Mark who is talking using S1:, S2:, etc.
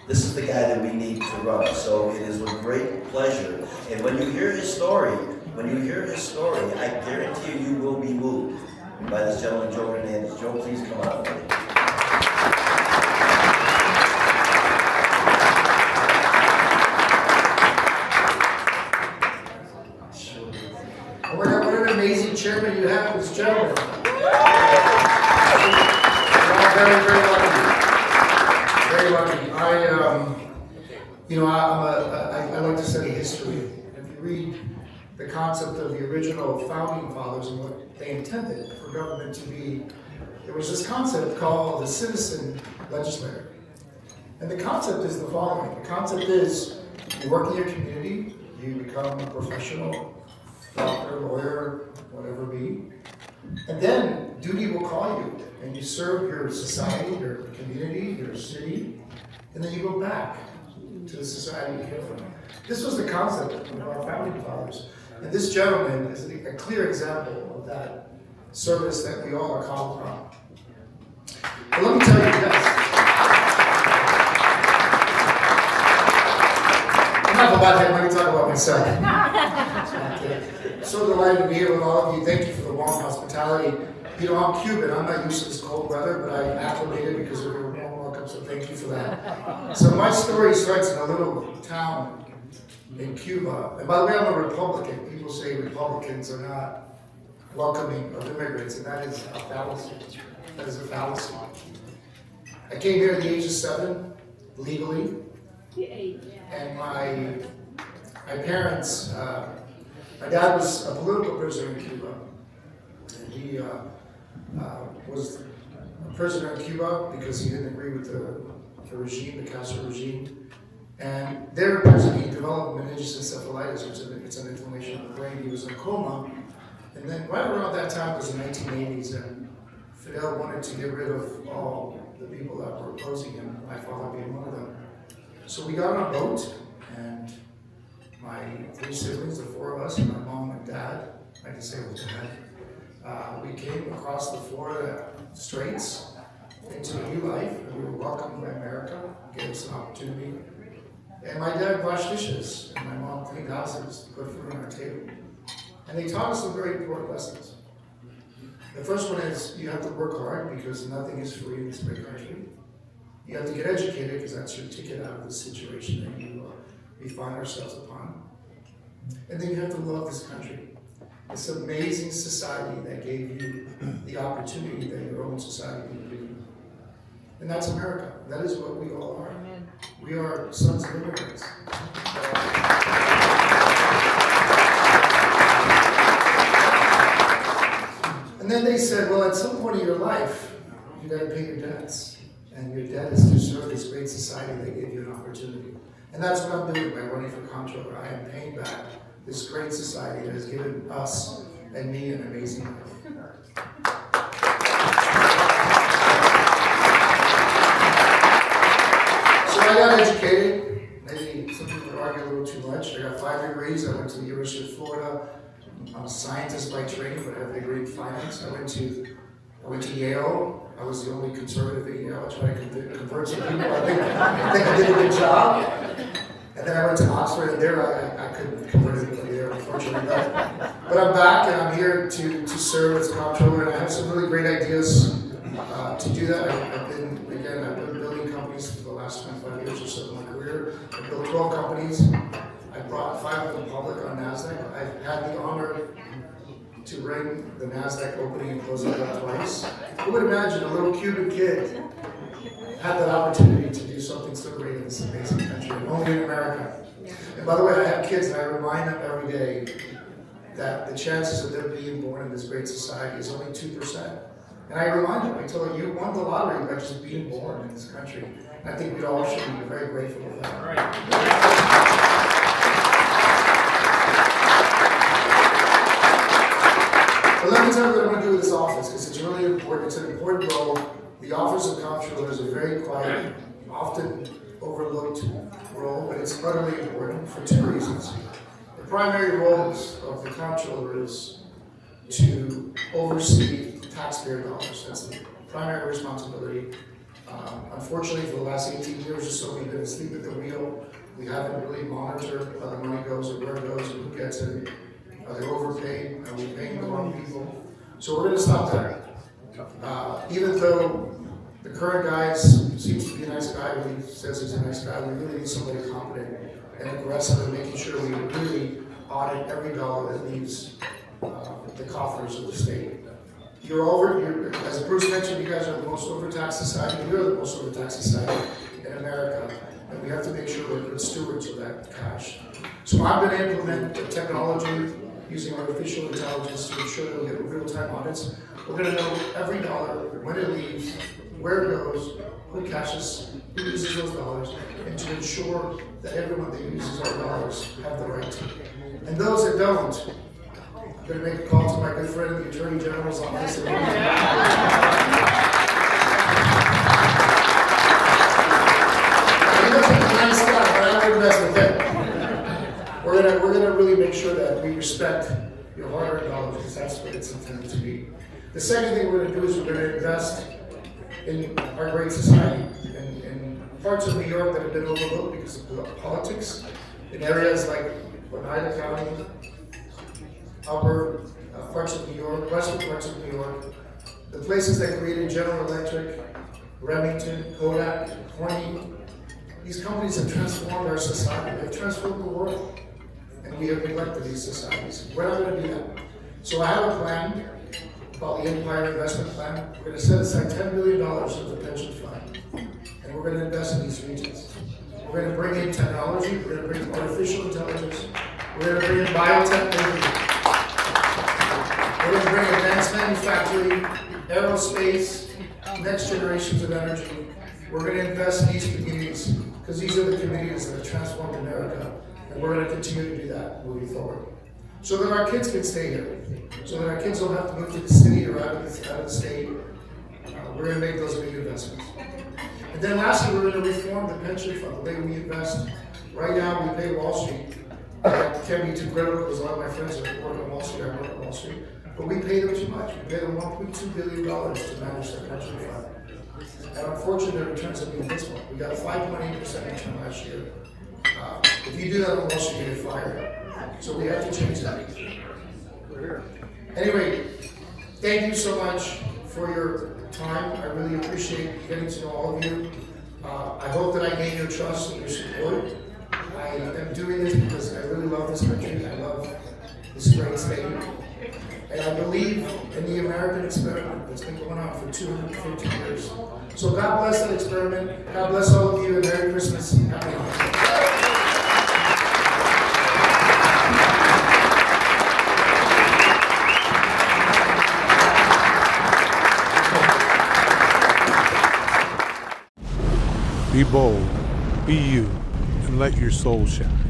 S1: this is the guy that we need to run. So it is with great pleasure. And when you hear his story, I guarantee you will be moved by this gentleman, Joe Hernandez. Joe, please come on.
S2: Oh my God, what an amazing chairman you have, this gentleman. Very, very lucky. Very lucky. I like to study history. If you read the concept of the original founding fathers and what they intended for government to be, there was this concept called the citizen legislator. And the concept is the following. The concept is you work in your community, you become a professional, doctor, lawyer, whatever it be, and then duty will call you, and you serve your society, your community, your city, and then you go back to the society you came from. This was the concept of our founding fathers, and this gentleman is a clear example of that service that we all are called from. But let me tell you this. Enough about him, let me talk about myself. So delighted to be here with all of you. Thank you for the warm hospitality. You know, I'm Cuban. I'm not used to this cold weather, but I acclimated because of your warm welcome, so thank you for that. So my story starts in a little town in Cuba. And by the way, I'm a Republican. People say Republicans are not welcoming of immigrants, and that is a fallacy. That is a fallacy. I came here at the age of 7, legally, and my parents, my dad was a political prisoner in Cuba. And he was a prisoner in Cuba because he didn't agree with the regime, the Castro regime. And there in prison, he developed meningitis encephalitis, which is an inflammation of the brain. He was in a coma. And then right around that time was the 1980s, and Fidel wanted to get rid of all the people that were opposing him, my father being one of them. So we got on a boat, and my 3 siblings, the 4 of us, my mom and dad, I can say it was dad, we came across the Florida Straits into a new life, and we were welcomed by America, gave us an opportunity. And my dad washed dishes, and my mom cleaned houses, put food on our table. And they taught us some very important lessons. The first one is you have to work hard because nothing is free in this great country. You have to get educated because that's your ticket out of the situation that we find ourselves upon. And then you have to love this country. This amazing society that gave you the opportunity that your own society can give you. And that's America. That is what we all are. Amen. We are sons of immigrants. And then they said, well, at some point in your life, you got to pay your debts. And your debt is to serve this great society that gave you an opportunity. And that's what I'm doing by running for Comptroller. I am paying back this great society that has given us and me an amazing life. So I got educated. Maybe some people would argue a little too much. I got 5 degrees. I went to the University of Florida. I'm a scientist by training, but I have a degree in finance. I went to Yale. I was the only conservative at Yale. I tried to convert some people. I think I did a good job. And then I went to Oxford, and there I couldn't convert anybody there, unfortunately. But I'm back, and I'm here to serve as Comptroller, and I have some really great ideas to do that. I've been building companies for the last 25 years or so of my career. I've built 12 companies. I brought 5 of them public on NASDAQ. I've had the honor to ring the NASDAQ opening and closing up twice. Who would imagine a little Cuban kid had that opportunity to do something so great in this amazing country, only in America. And by the way, I have kids, and I remind them every day that the chances of them being born in this great society is only 2%. And I remind them, I tell them, you won the lottery by just being born in this country. And I think we all should be very grateful for that. All right. But let me tell you what I'm going to do with this office, because it's really important. It's an important role. The office of Comptroller is a very quiet, often overlooked role, but it's utterly important for 2 reasons. The primary roles of the Comptroller is to oversee taxpayer dollars. That's the primary responsibility Unfortunately, for the last 18 years or so, we've been asleep at the wheel. We haven't really monitored how the money goes or where it goes and who gets it. They're overpaid, and we're paying the wrong people. So we're going to stop that. Even though the current guy seems to be a nice guy, he says he's a nice guy, we really need somebody competent and aggressive in making sure we really audit every dollar that leaves the coffers of the state. As Bruce mentioned, you guys are the most overtaxed society. You're the most overtaxed society in America, and we have to make sure we're good stewards of that cash. So I'm going to implement the technology using artificial intelligence to ensure that we get real-time audits. We're going to know every dollar, when it leaves, where it goes, who cashes, who uses those dollars, and to ensure that everyone that uses our dollars have the right to. And those that don't, I'm going to make a call to my good friend, the Attorney General's office. He looks like a nice guy, but I wouldn't mess with him. We're gonna really make sure that we respect your hard-earned dollars, because that's what it's intended to be. The second thing we're gonna do is we're gonna invest in our great society, in parts of New York that have been overlooked because of politics, in areas like Oneida County, upper parts of New York, western parts of New York, the places that created General Electric, Remington, Kodak, Corning. These companies have transformed our society. They've transformed the world, and we have neglected these societies. We're not going to do that. So I have a plan called the Empire Investment Plan. We're going to set aside $10 billion of the pension fund, and we're going to invest in these regions. We're going to bring in technology. We're going to bring artificial intelligence. We're going to bring in biotechnology. We're going to bring advanced manufacturing, aerospace, next generations of energy. We're going to invest in these communities because these are the communities that have transformed America, and we're going to continue to do that moving forward. So that our kids can stay here, so that our kids don't have to move to the city or out of the state. We're going to make those big investments. And then lastly, we're going to reform the pension fund, the way we invest. Right now, we pay Wall Street. That can't be too critical because a lot of my friends that work on Wall Street, I work on Wall Street. But we pay them too much. We pay them $1.2 billion to manage their pension fund. And unfortunately, the returns have been dismal. We got a 5.8% return last year. If you do that on Wall Street, you get fired. So we have to change that. Anyway, thank you so much for your time. I really appreciate getting to know all of you. I hope that I gain your trust and your support. I am doing this because I really love this country. I love this great state. And I believe in the American experiment that's been going on for 250 years. So God bless that experiment. God bless all of you, and Merry Christmas. Happy Holidays.
S3: Be bold, be you, and let your soul shine.